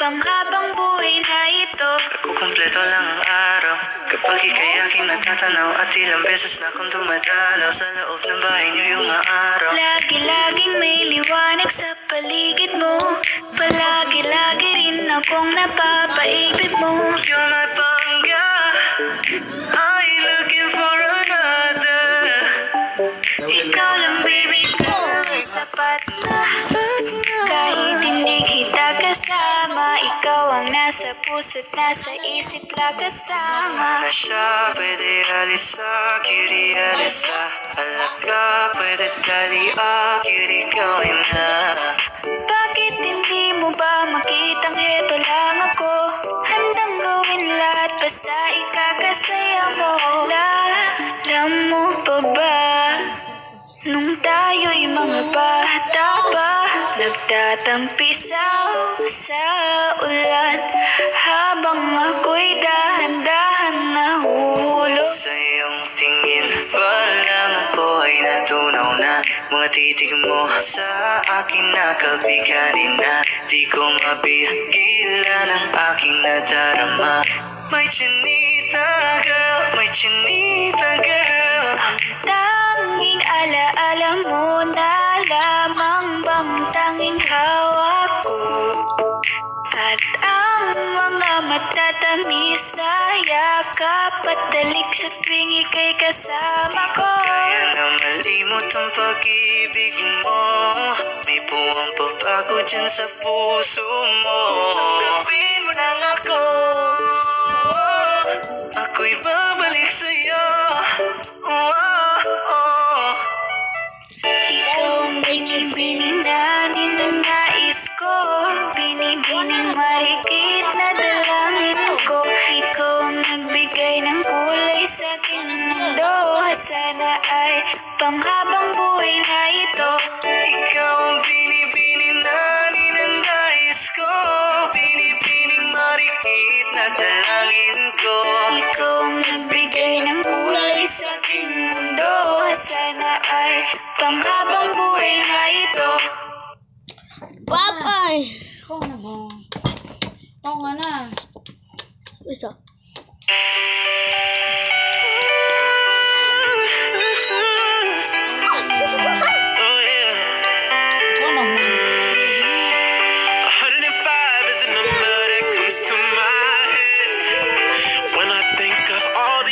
panghabang buhay na ito. Nagkukumpleto lang ang araw kapag ika'y aking natatanaw. At ilang beses na akong dumadalaw sa loob ng bahay niyo yung araw. Lagi-laging may liwanag sa paligid mo. Palagi-lagi rin akong napapaibig mo. You're my bangga, I ain't looking for another. Ikaw lang baby girl, sapat na. Kahit hindi kita kasama, ikaw ang nasa puso't nasa isip lang kasama. Na siya, pwede alisa, cutie alisa. Alaga, pwede dali, cutie gawin na. Bakit hindi mo ba makitang heto lang ako? Handang gawin lahat basta ikakasaya mo. Alam mo pa ba, nung tayo'y mga bata pa, nagtatampisaw sa ulan, habang ako'y dahan-dahan nahuhulog. Sa iyong tingin pa lang ako ay natunaw na. Mga titig mo sa akin nakabiganin na. Di ko mapigilan ang aking nadarama. May chinita girl, may chinita girl. Tanging alaala mo na lamang bang tanging hawak ko. At ang mga matatamis na yakap at dalik sa tuwing ika'y kasama ko. Kaya na malimot ang pag-ibig mo. May puwang pabago dyan sa puso mo. Tanggapin mo lang ako. Ako'y babalik sa'yo. Oh, oh, oh. Ikaw ang binibining na ninanais ko, binibining marikit na dalangin ko. Ikaw ang nagbigay ng kulay sa aking mundo. Sana ay panghabang buhay na ito. Ikaw ang binibining na ninanais ko. Binibining marikit na dalangin ko. Ikaw ang nagbigay ng kulay sa aking mundo. Sana ay panghabang buhay na ito. Papay! Ikaw na ba? Ikaw nga na. Isa.